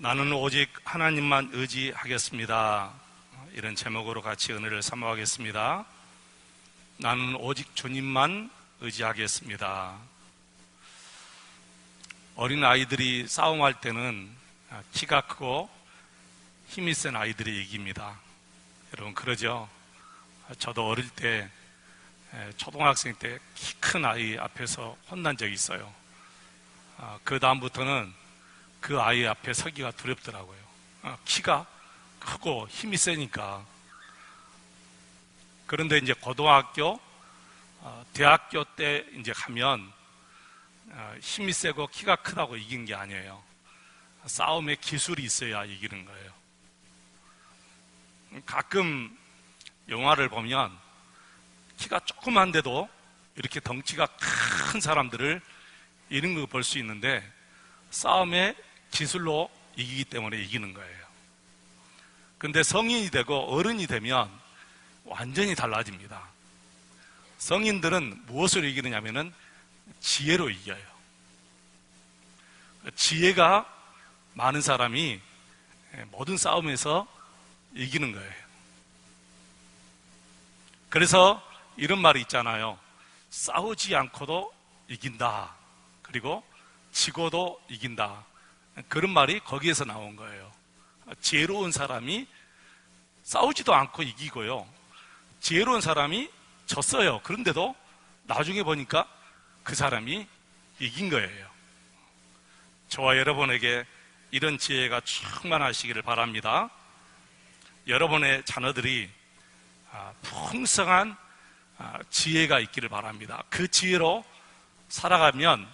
나는 오직 하나님만 의지하겠습니다. 이런 제목으로 같이 은혜를 사모하겠습니다. 나는 오직 주님만 의지하겠습니다. 어린 아이들이 싸움할 때는 키가 크고 힘이 센 아이들이 이깁니다. 여러분 그러죠? 저도 어릴 때 초등학생 때 키 큰 아이 앞에서 혼난 적이 있어요. 그 다음부터는 그 아이 앞에 서기가 두렵더라고요. 키가 크고 힘이 세니까. 그런데 이제 고등학교, 대학교 때 이제 가면 힘이 세고 키가 크다고 이긴 게 아니에요. 싸움에 기술이 있어야 이기는 거예요. 가끔 영화를 보면 키가 조그만데도 이렇게 덩치가 큰 사람들을 이런 거 볼 수 있는데 싸움에 기술로 이기기 때문에 이기는 거예요. 근데 성인이 되고 어른이 되면 완전히 달라집니다. 성인들은 무엇으로 이기느냐면은 지혜로 이겨요. 지혜가 많은 사람이 모든 싸움에서 이기는 거예요. 그래서 이런 말이 있잖아요. 싸우지 않고도 이긴다. 그리고 지고도 이긴다. 그런 말이 거기에서 나온 거예요. 지혜로운 사람이 싸우지도 않고 이기고요. 지혜로운 사람이 졌어요. 그런데도 나중에 보니까 그 사람이 이긴 거예요. 저와 여러분에게 이런 지혜가 충만하시기를 바랍니다. 여러분의 자녀들이 풍성한 지혜가 있기를 바랍니다. 그 지혜로 살아가면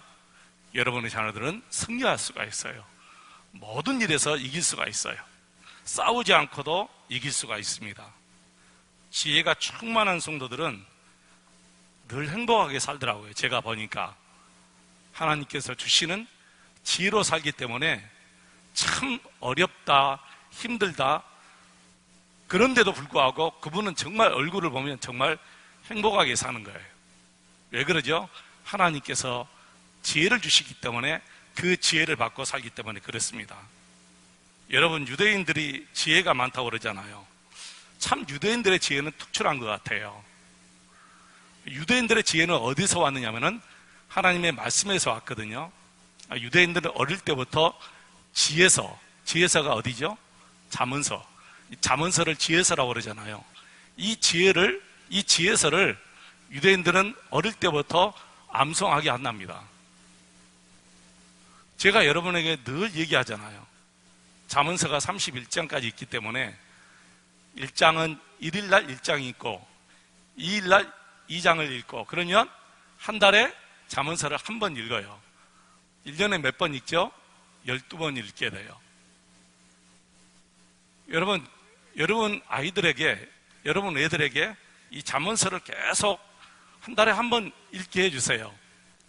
여러분의 자녀들은 승리할 수가 있어요. 모든 일에서 이길 수가 있어요. 싸우지 않고도 이길 수가 있습니다. 지혜가 충만한 성도들은 늘 행복하게 살더라고요. 제가 보니까 하나님께서 주시는 지혜로 살기 때문에 참 어렵다, 힘들다, 그런데도 불구하고 그분은 정말 얼굴을 보면 정말 행복하게 사는 거예요. 왜 그러죠? 하나님께서 지혜를 주시기 때문에 그 지혜를 받고 살기 때문에 그렇습니다. 여러분 유대인들이 지혜가 많다고 그러잖아요. 참 유대인들의 지혜는 특출한 것 같아요. 유대인들의 지혜는 어디서 왔느냐면은 하나님의 말씀에서 왔거든요. 유대인들은 어릴 때부터 지혜서가 어디죠? 잠언서. 잠언서를 지혜서라고 그러잖아요. 이 지혜서를 유대인들은 어릴 때부터 암송하게 한답니다. 제가 여러분에게 늘 얘기하잖아요. 잠언서가 31장까지 있기 때문에 1장은 1일날 1장이 있고 2일날 2장을 읽고 그러면 한 달에 잠언서를 한 번 읽어요. 1년에 몇 번 읽죠? 12번 읽게 돼요. 여러분 아이들에게, 여러분 애들에게 이 잠언서를 계속 한 달에 한 번 읽게 해주세요.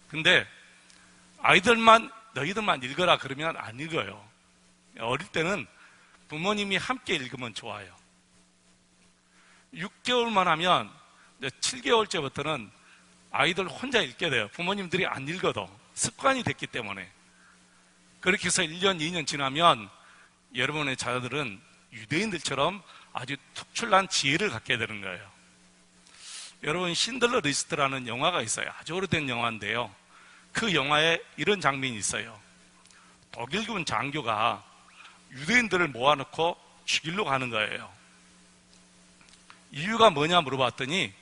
근데 너희들만 읽어라 그러면 안 읽어요. 어릴 때는 부모님이 함께 읽으면 좋아요. 6개월만 하면 7개월째부터는 아이들 혼자 읽게 돼요. 부모님들이 안 읽어도 습관이 됐기 때문에. 그렇게 해서 1년, 2년 지나면 여러분의 자녀들은 유대인들처럼 아주 특출난 지혜를 갖게 되는 거예요. 여러분 신들러 리스트라는 영화가 있어요. 아주 오래된 영화인데요. 그 영화에 이런 장면이 있어요. 독일군 장교가 유대인들을 모아놓고 죽이려고 하는 거예요. 이유가 뭐냐 물어봤더니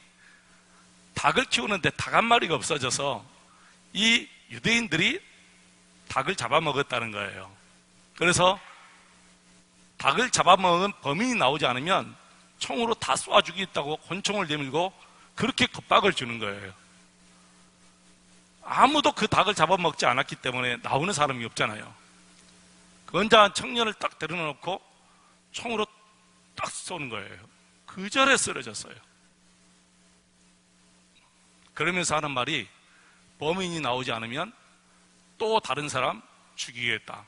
닭을 키우는데 닭 한 마리가 없어져서 이 유대인들이 닭을 잡아먹었다는 거예요. 그래서 닭을 잡아먹은 범인이 나오지 않으면 총으로 다 쏴 죽이겠다고 권총을 내밀고 그렇게 겁박을 주는 거예요. 아무도 그 닭을 잡아먹지 않았기 때문에 나오는 사람이 없잖아요. 건장한 청년을 딱 데려놓고 총으로 딱 쏘는 거예요. 그 절에 쓰러졌어요. 그러면서 하는 말이 범인이 나오지 않으면 또 다른 사람 죽이겠다.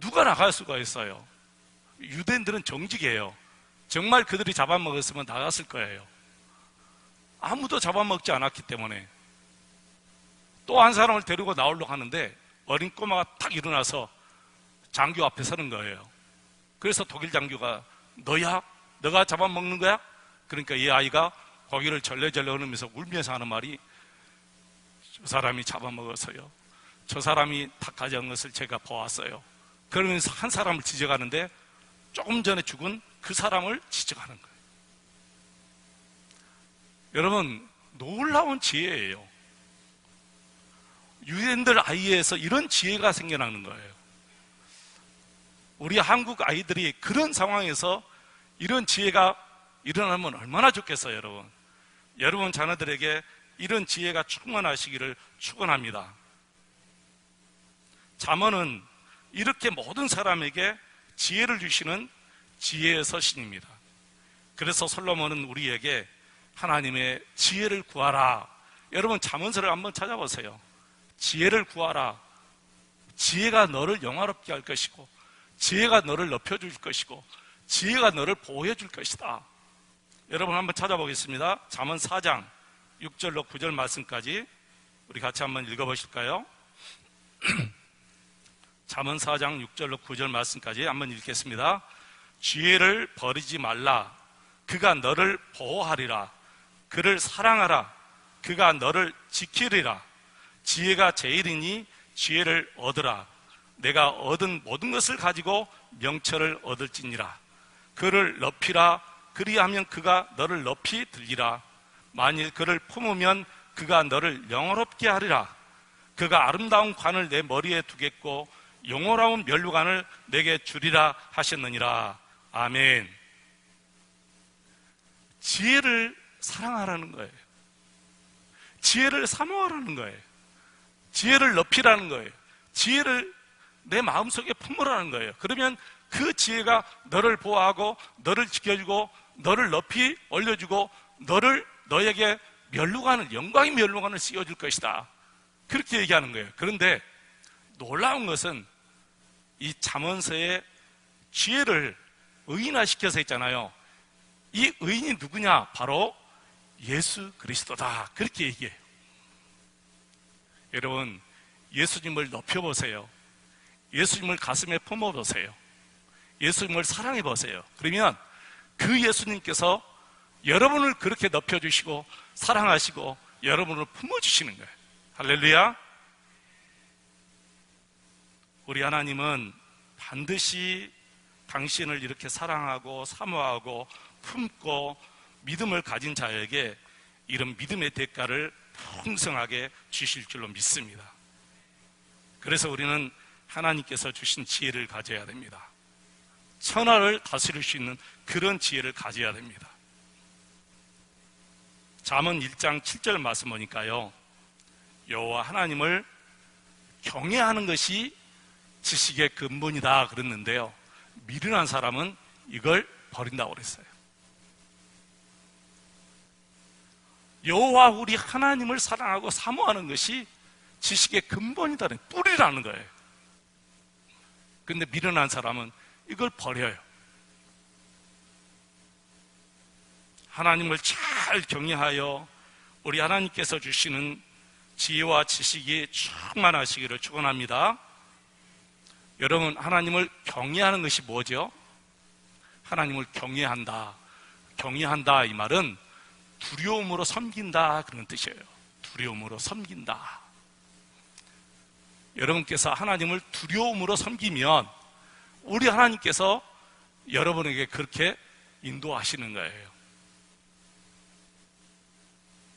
누가 나갈 수가 있어요? 유대인들은 정직해요. 정말 그들이 잡아먹었으면 나갔을 거예요. 아무도 잡아먹지 않았기 때문에. 또 한 사람을 데리고 나오려고 하는데 어린 꼬마가 탁 일어나서 장교 앞에 서는 거예요. 그래서 독일 장교가 너야? 너가 잡아먹는 거야? 그러니까 이 아이가 고개를 절레절레 흔들면서 울면서 하는 말이 저 사람이 잡아먹어서요. 저 사람이 다 가져간 것을 제가 보았어요. 그러면서 한 사람을 지적하는데 조금 전에 죽은 그 사람을 지적하는 거예요. 여러분, 놀라운 지혜예요. 유대인들 아이에서 이런 지혜가 생겨나는 거예요. 우리 한국 아이들이 그런 상황에서 이런 지혜가 일어나면 얼마나 좋겠어요, 여러분. 여러분 자녀들에게 이런 지혜가 충만하시기를 축원합니다. 잠언은 이렇게 모든 사람에게 지혜를 주시는 지혜의 서신입니다. 그래서 솔로몬은 우리에게 하나님의 지혜를 구하라. 여러분 잠언서를 한번 찾아보세요. 지혜를 구하라. 지혜가 너를 영화롭게 할 것이고, 지혜가 너를 높여줄 것이고, 지혜가 너를 보호해 줄 것이다. 여러분 한번 찾아보겠습니다. 잠언 4장 6절로 9절 말씀까지 우리 같이 한번 읽어보실까요? 잠언 4장 6절로 9절 말씀까지 한번 읽겠습니다. 지혜를 버리지 말라. 그가 너를 보호하리라. 그를 사랑하라. 그가 너를 지키리라. 지혜가 제일이니 지혜를 얻으라. 내가 얻은 모든 것을 가지고 명철을 얻을지니라. 그를 높이라. 그리하면 그가 너를 높이 들리라. 만일 그를 품으면 그가 너를 영화롭게 하리라. 그가 아름다운 관을 내 머리에 두겠고 영화로운 면류관을 내게 주리라 하셨느니라. 아멘. 지혜를 사랑하라는 거예요. 지혜를 사모하라는 거예요. 지혜를 높이라는 거예요. 지혜를 내 마음속에 품으라는 거예요. 그러면 그 지혜가 너를 보호하고 너를 지켜주고 너를 높이 올려주고 너에게 면류관을, 영광의 면류관을 씌워줄 것이다. 그렇게 얘기하는 거예요. 그런데 놀라운 것은 이 잠언서의 지혜를 의인화시켜서 했잖아요. 이 의인이 누구냐? 바로 예수 그리스도다. 그렇게 얘기해요. 여러분, 예수님을 높여보세요. 예수님을 가슴에 품어보세요. 예수님을 사랑해보세요. 그러면 그 예수님께서 여러분을 그렇게 높여주시고 사랑하시고 여러분을 품어주시는 거예요. 할렐루야. 우리 하나님은 반드시 당신을 이렇게 사랑하고 사모하고 품고 믿음을 가진 자에게 이런 믿음의 대가를 풍성하게 주실 줄로 믿습니다. 그래서 우리는 하나님께서 주신 지혜를 가져야 됩니다. 천하를 다스릴 수 있는 그런 지혜를 가져야 됩니다. 잠언 1장 7절 말씀 보니까요, 여호와 하나님을 경외하는 것이 지식의 근본이다 그랬는데요, 미련한 사람은 이걸 버린다고 그랬어요. 여호와 우리 하나님을 사랑하고 사모하는 것이 지식의 근본이다는, 뿌리라는 거예요. 근데 미련한 사람은 이걸 버려요. 하나님을 잘 경외하여 우리 하나님께서 주시는 지혜와 지식이 충만하시기를 축원합니다. 여러분, 하나님을 경외하는 것이 뭐죠? 하나님을 경외한다. 경외한다 이 말은 두려움으로 섬긴다 그런 뜻이에요. 두려움으로 섬긴다. 여러분께서 하나님을 두려움으로 섬기면 우리 하나님께서 여러분에게 그렇게 인도하시는 거예요.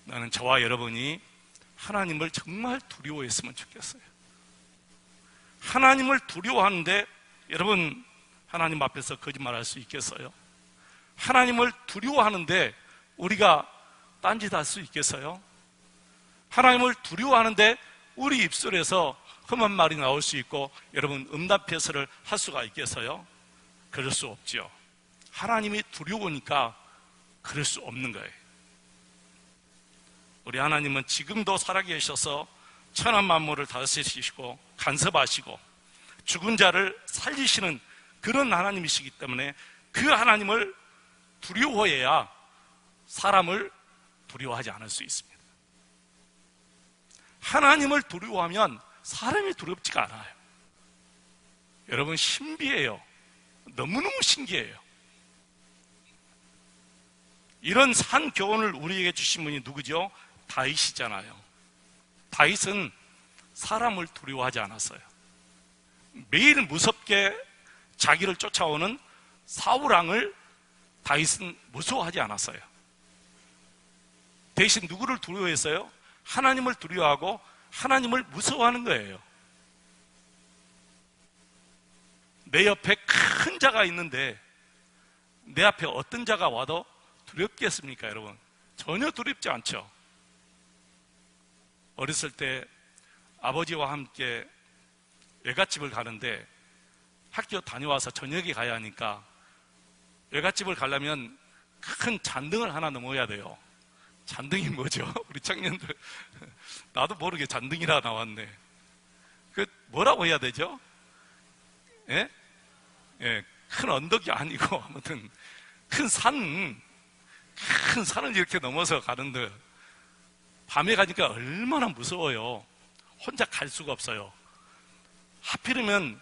나는 저와 여러분이 하나님을 정말 두려워했으면 좋겠어요. 하나님을 두려워하는데 여러분, 하나님 앞에서 거짓말할 수 있겠어요? 하나님을 두려워하는데 우리가 딴짓할 수 있겠어요? 하나님을 두려워하는데 우리 입술에서 험한 말이 나올 수 있고 여러분 음담패설을 할 수가 있겠어요? 그럴 수 없죠. 하나님이 두려우니까 그럴 수 없는 거예요. 우리 하나님은 지금도 살아계셔서 천한 만물을 다스리시고 간섭하시고 죽은 자를 살리시는 그런 하나님이시기 때문에 그 하나님을 두려워해야 사람을 두려워하지 않을 수 있습니다. 하나님을 두려워하면 사람이 두렵지가 않아요. 여러분 신비해요. 너무너무 신기해요. 이런 산 교훈을 우리에게 주신 분이 누구죠? 다윗이잖아요. 다윗은 사람을 두려워하지 않았어요. 매일 무섭게 자기를 쫓아오는 사울왕을 다윗은 무서워하지 않았어요. 대신 누구를 두려워했어요? 하나님을 두려워하고 하나님을 무서워하는 거예요. 내 옆에 큰 자가 있는데 내 앞에 어떤 자가 와도 두렵겠습니까, 여러분? 전혀 두렵지 않죠. 어렸을 때 아버지와 함께 외갓집을 가는데 학교 다녀와서 저녁에 가야 하니까 외갓집을 가려면 큰 잔등을 하나 넘어야 돼요. 잔등이 뭐죠? 우리 청년들 나도 모르게 잔등이라 나왔네. 그 뭐라고 해야 되죠? 예? 예, 큰 언덕이 아니고 아무튼 큰 산을 이렇게 넘어서 가는데 밤에 가니까 얼마나 무서워요. 혼자 갈 수가 없어요. 하필이면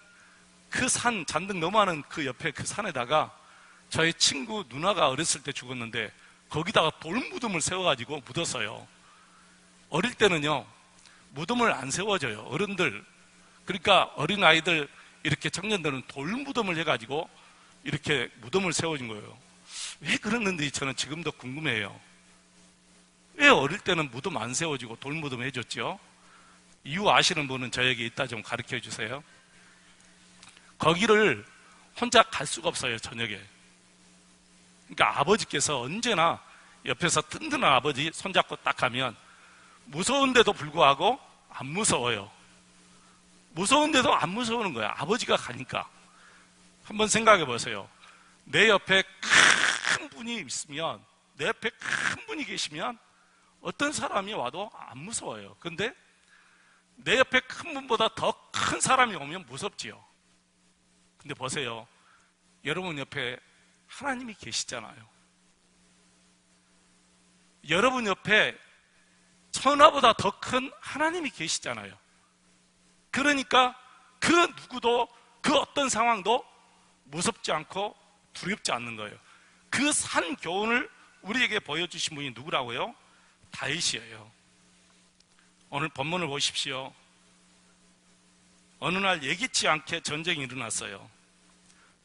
그 산, 잔등 넘어가는 그 옆에 그 산에다가 저희 친구 누나가 어렸을 때 죽었는데 거기다가 돌무덤을 세워가지고 묻었어요. 어릴 때는요, 무덤을 안 세워줘요. 어른들. 그러니까 어린아이들, 이렇게 청년들은 돌무덤을 해가지고 이렇게 무덤을 세워준 거예요. 왜 그랬는지 저는 지금도 궁금해요. 왜 어릴 때는 무덤 안 세워주고 돌무덤 해줬죠? 이유 아시는 분은 저에게 이따 좀 가르쳐 주세요. 거기를 혼자 갈 수가 없어요, 저녁에. 그러니까 아버지께서 언제나 옆에서 든든한 아버지 손잡고 딱 가면 무서운데도 불구하고 안 무서워요. 무서운데도 안 무서우는 거야. 아버지가 가니까. 한번 생각해 보세요. 내 옆에 큰 분이 있으면, 내 옆에 큰 분이 계시면 어떤 사람이 와도 안 무서워요. 근데 내 옆에 큰 분보다 더 큰 사람이 오면 무섭지요. 근데 보세요. 여러분 옆에 하나님이 계시잖아요. 여러분 옆에 천하보다 더 큰 하나님이 계시잖아요. 그러니까 그 누구도 그 어떤 상황도 무섭지 않고 두렵지 않는 거예요. 그 산 교훈을 우리에게 보여주신 분이 누구라고요? 다윗이에요. 오늘 본문을 보십시오. 어느 날 예기치 않게 전쟁이 일어났어요.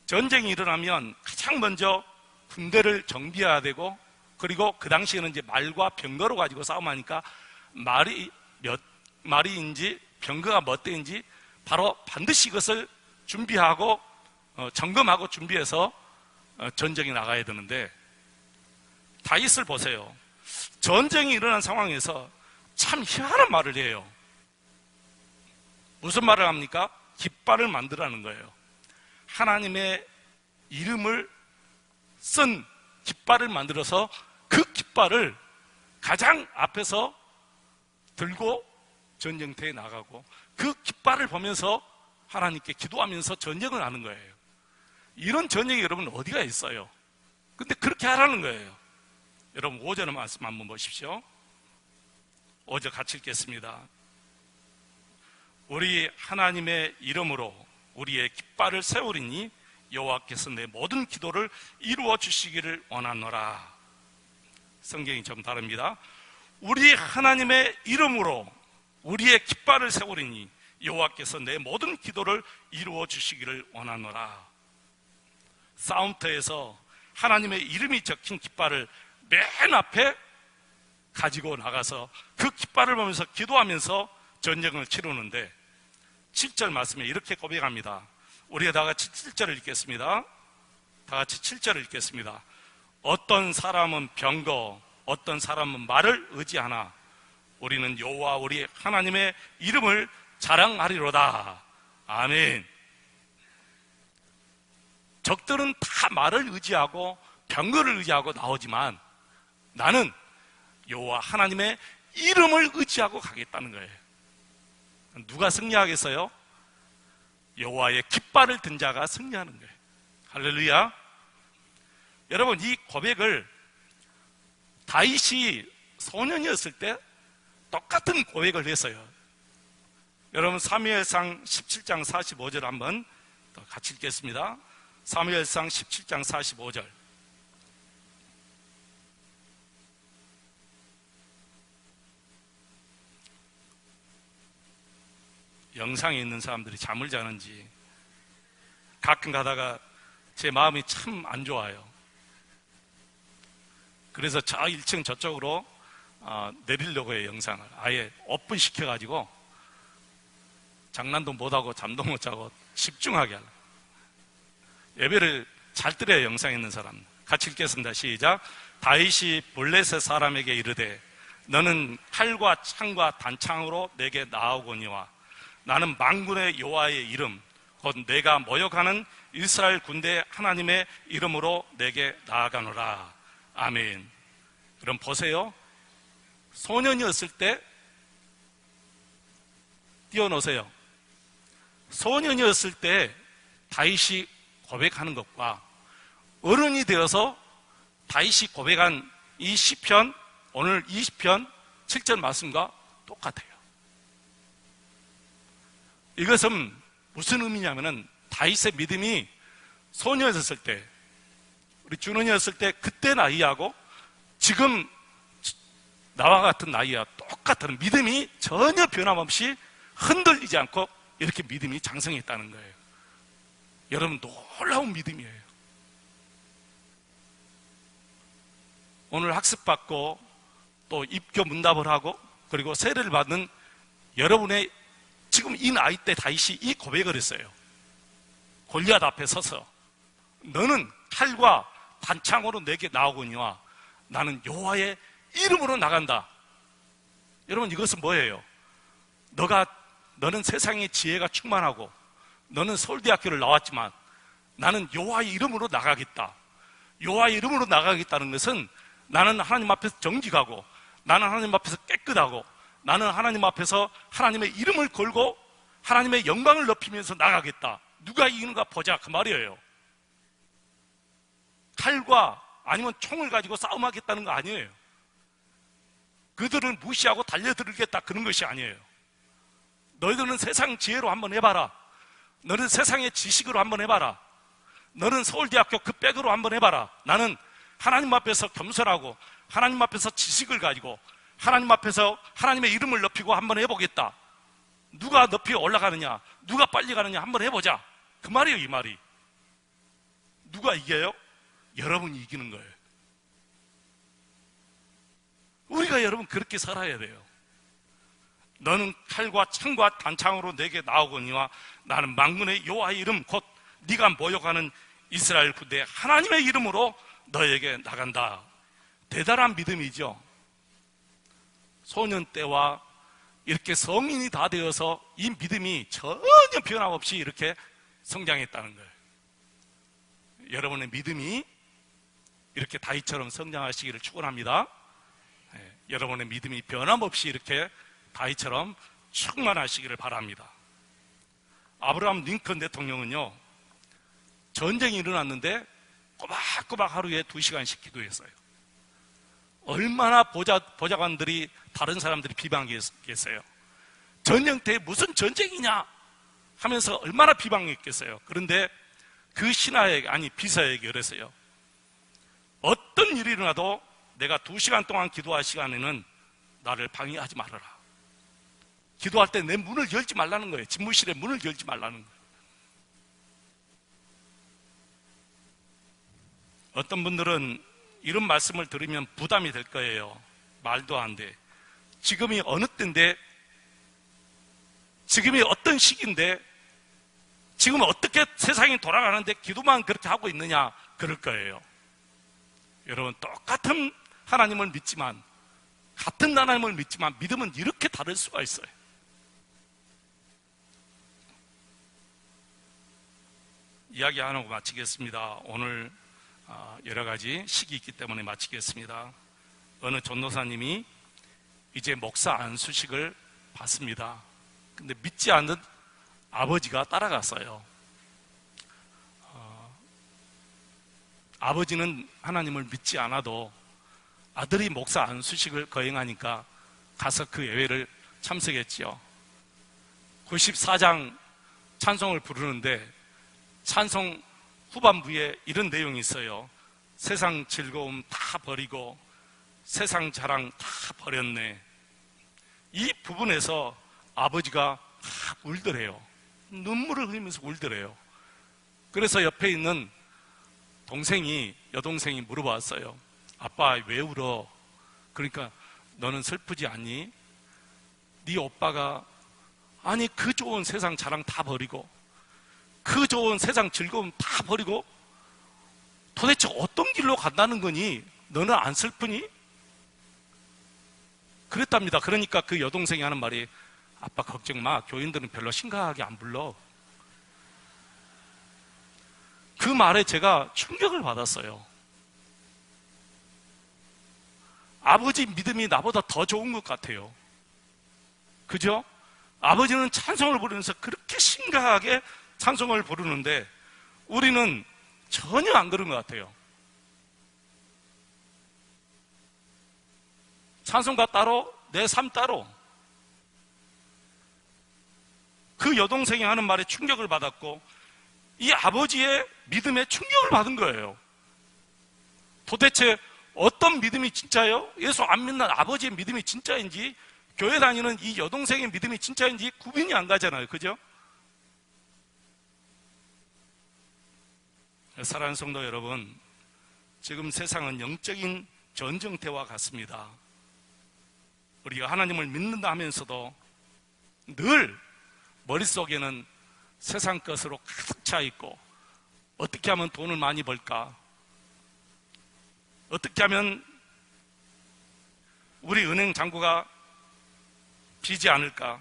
전쟁이 일어나면 가장 먼저 군대를 정비해야 되고, 그리고 그 당시에는 이제 말과 병거로 가지고 싸움하니까 말이 몇 마리인지 병거가 몇 대인지 바로 반드시 이것을 준비하고 점검하고 준비해서 전쟁에 나가야 되는데, 다윗을 보세요. 전쟁이 일어난 상황에서 참 희한한 말을 해요. 무슨 말을 합니까? 깃발을 만들라는 거예요. 하나님의 이름을 쓴 깃발을 만들어서 그 깃발을 가장 앞에서 들고 전쟁터에 나가고, 그 깃발을 보면서 하나님께 기도하면서 전쟁을 하는 거예요. 이런 전쟁이 여러분 어디가 있어요? 근데 그렇게 하라는 거예요. 여러분 5절의 말씀 한번 보십시오. 5절 같이 읽겠습니다. 우리 하나님의 이름으로 우리의 깃발을 세우리니 여호와께서 내 모든 기도를 이루어 주시기를 원하노라. 성경이 좀 다릅니다. 우리 하나님의 이름으로 우리의 깃발을 세우리니 여호와께서 내 모든 기도를 이루어 주시기를 원하노라. 싸움터에서 하나님의 이름이 적힌 깃발을 맨 앞에 가지고 나가서 그 깃발을 보면서 기도하면서 전쟁을 치르는데, 7절 말씀에 이렇게 고백합니다. 우리가 다 같이 7절을 읽겠습니다. 다 같이 7절을 읽겠습니다. 어떤 사람은 병거, 어떤 사람은 말을 의지하나 우리는 여호와 우리 하나님의 이름을 자랑하리로다. 아멘. 적들은 다 말을 의지하고 병거를 의지하고 나오지만 나는 여호와 하나님의 이름을 의지하고 가겠다는 거예요. 누가 승리하겠어요? 여호와의 깃발을 든 자가 승리하는 거예요. 할렐루야. 여러분, 이 고백을 다윗이 소년이었을 때 똑같은 고백을 했어요. 여러분 사무엘상 17장 45절 한번 같이 읽겠습니다. 사무엘상 17장 45절. 영상에 있는 사람들이 잠을 자는지 가끔 가다가 제 마음이 참 안 좋아요. 그래서 저 1층 저쪽으로 내리려고 해요. 영상을 아예 오픈시켜가지고 장난도 못하고 잠도 못 자고 집중하게 하려고. 예배를 잘 들어요. 영상에 있는 사람. 같이 읽겠습니다. 시작. 다윗이 블레셋 사람에게 이르되 너는 칼과 창과 단창으로 내게 나아오거니와 나는 만군의 여호와의 이름 곧 내가 모욕하는 이스라엘 군대 하나님의 이름으로 내게 나아가노라. 아멘. 그럼 보세요. 소년이었을 때 띄워놓으세요. 소년이었을 때 다윗이 고백하는 것과 어른이 되어서 다윗이 고백한 이 시편, 오늘 20편 7절 말씀과 똑같아요. 이것은 무슨 의미냐면은 다윗의 믿음이 소년이었을 때, 우리 준원이었을 때 그때 나이하고 지금 나와 같은 나이와 똑같은 믿음이 전혀 변함없이 흔들리지 않고 이렇게 믿음이 장성했다는 거예요. 여러분, 놀라운 믿음이에요. 오늘 학습받고 또 입교 문답을 하고 그리고 세례를 받는 여러분의 지금 이 나이 때 다윗이 이 고백을 했어요. 골리앗 앞에 서서 너는 칼과 단창으로 내게 나오거니와 나는 여호와의 이름으로 나간다. 여러분, 이것은 뭐예요? 너는 세상의 지혜가 충만하고 너는 서울대학교를 나왔지만 나는 여호와의 이름으로 나가겠다. 여호와의 이름으로 나가겠다는 것은 나는 하나님 앞에서 정직하고 나는 하나님 앞에서 깨끗하고 나는 하나님 앞에서 하나님의 이름을 걸고 하나님의 영광을 높이면서 나가겠다. 누가 이기는가 보자, 그 말이에요. 칼과 아니면 총을 가지고 싸움하겠다는 거 아니에요. 그들은 무시하고 달려들겠다, 그런 것이 아니에요. 너희들은 세상 지혜로 한번 해봐라. 너는 세상의 지식으로 한번 해봐라. 너는 서울대학교 그 백으로 한번 해봐라. 나는 하나님 앞에서 겸손하고 하나님 앞에서 지식을 가지고 하나님 앞에서 하나님의 이름을 높이고 한번 해보겠다. 누가 높이 올라가느냐, 누가 빨리 가느냐 한번 해보자, 그 말이에요. 이 말이. 누가 이겨요? 여러분이 이기는 거예요. 우리가 여러분 그렇게 살아야 돼요. 너는 칼과 창과 단창으로 내게 나오거니와 나는 만군의 여호와의 이름 곧 네가 모욕하는 이스라엘 군대 하나님의 이름으로 너에게 나간다. 대단한 믿음이죠. 소년 때와 이렇게 성인이 다 되어서 이 믿음이 전혀 변함없이 이렇게 성장했다는 거예요. 여러분의 믿음이 이렇게 다윗처럼 성장하시기를 축원합니다. 여러분의 믿음이 변함없이 이렇게 다윗처럼 충만하시기를 바랍니다. 아브라함 링컨 대통령은요, 전쟁이 일어났는데 꼬박꼬박 하루에 2시간씩 기도했어요. 얼마나 보좌관들이 다른 사람들이 비방했겠어요. 전쟁터에 무슨 전쟁이냐 하면서 얼마나 비방했겠어요. 그런데 그 신하에게, 아니 비서에게 그랬어요. 어떤 일이 일어나도 내가 2시간 동안 기도할 시간에는 나를 방해하지 말아라. 기도할 때 내 문을 열지 말라는 거예요. 집무실에 문을 열지 말라는 거예요. 어떤 분들은 이런 말씀을 들으면 부담이 될 거예요. 말도 안 돼. 지금이 어느 때인데, 지금이 어떤 시기인데, 지금 어떻게 세상이 돌아가는데 기도만 그렇게 하고 있느냐, 그럴 거예요. 여러분, 똑같은 하나님을 믿지만, 같은 하나님을 믿지만 믿음은 이렇게 다를 수가 있어요. 이야기 안 하고 마치겠습니다. 오늘 여러 가지 식이 있기 때문에 마치겠습니다. 어느 전도사님이 이제 목사 안수식을 받습니다. 근데 믿지 않는 아버지가 따라갔어요. 아버지는 하나님을 믿지 않아도 아들이 목사 안수식을 거행하니까 가서 그 예배를 참석했지요. 94장 찬송을 부르는데 찬송 후반부에 이런 내용이 있어요. 세상 즐거움 다 버리고 세상 자랑 다 버렸네. 이 부분에서 아버지가 막 울더래요. 눈물을 흘리면서 울더래요. 그래서 옆에 있는 여동생이 물어봤어요. 아빠 왜 울어? 그러니까 너는 슬프지 않니? 네 오빠가 아니 그 좋은 세상 자랑 다 버리고 그 좋은 세상 즐거움 다 버리고 도대체 어떤 길로 간다는 거니? 너는 안 슬프니? 그랬답니다. 그러니까 그 여동생이 하는 말이 아빠 걱정 마. 교인들은 별로 심각하게 안 불러. 그 말에 제가 충격을 받았어요. 아버지 믿음이 나보다 더 좋은 것 같아요. 그죠? 아버지는 찬송을 부르면서 그렇게 심각하게 찬송을 부르는데 우리는 전혀 안 그런 것 같아요. 찬송가 따로, 내 삶 따로. 그 여동생이 하는 말에 충격을 받았고 이 아버지의 믿음에 충격을 받은 거예요. 도대체 어떤 믿음이 진짜예요? 예수 안 믿는 아버지의 믿음이 진짜인지 교회 다니는 이 여동생의 믿음이 진짜인지 구분이 안 가잖아요. 그죠? 사랑하는 성도 여러분, 지금 세상은 영적인 전쟁터와 같습니다. 우리가 하나님을 믿는다 하면서도 늘 머릿속에는 세상 것으로 가득 차 있고 어떻게 하면 돈을 많이 벌까? 어떻게 하면 우리 은행 잔고가 비지 않을까?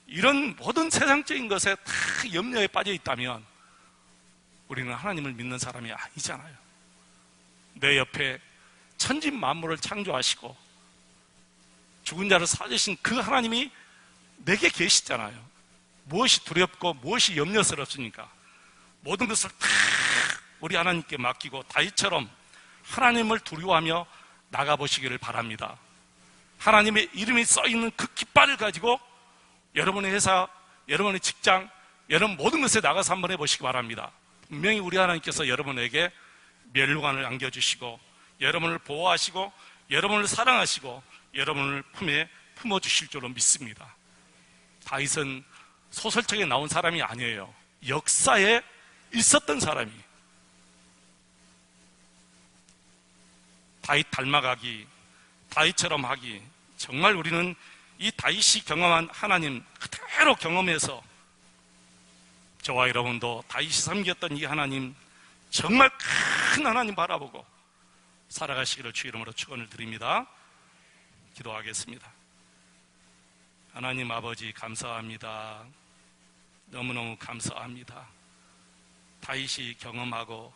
이런 모든 세상적인 것에 다 염려에 빠져 있다면 우리는 하나님을 믿는 사람이 아니잖아요. 내 옆에 천진 만물을 창조하시고 죽은 자를 살리신 그 하나님이 내게 계시잖아요. 무엇이 두렵고 무엇이 염려스럽습니까? 모든 것을 다 우리 하나님께 맡기고 다윗처럼 하나님을 두려워하며 나가보시기를 바랍니다. 하나님의 이름이 써있는 그 깃발을 가지고 여러분의 회사, 여러분의 직장, 여러분 모든 것에 나가서 한번 해보시기 바랍니다. 분명히 우리 하나님께서 여러분에게 멸류관을 안겨주시고 여러분을 보호하시고 여러분을 사랑하시고 여러분을 품에 품어주실 줄로 믿습니다. 다윗은 소설책에 나온 사람이 아니에요. 역사에 있었던 사람이. 다윗 닮아가기, 다윗처럼 하기. 정말 우리는 이 다윗이 경험한 하나님 그대로 경험해서 저와 여러분도 다윗이 섬겼던 이 하나님, 정말 큰 하나님 바라보고 살아가시기를 주 이름으로 축원을 드립니다. 기도하겠습니다. 하나님 아버지 감사합니다. 너무너무 감사합니다. 다윗이 경험하고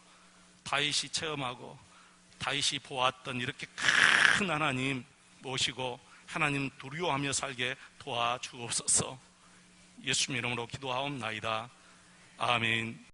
다윗이 체험하고 다윗이 보았던 이렇게 큰 하나님 모시고 하나님 두려워하며 살게 도와주옵소서. 예수님 이름으로 기도하옵나이다. 아멘.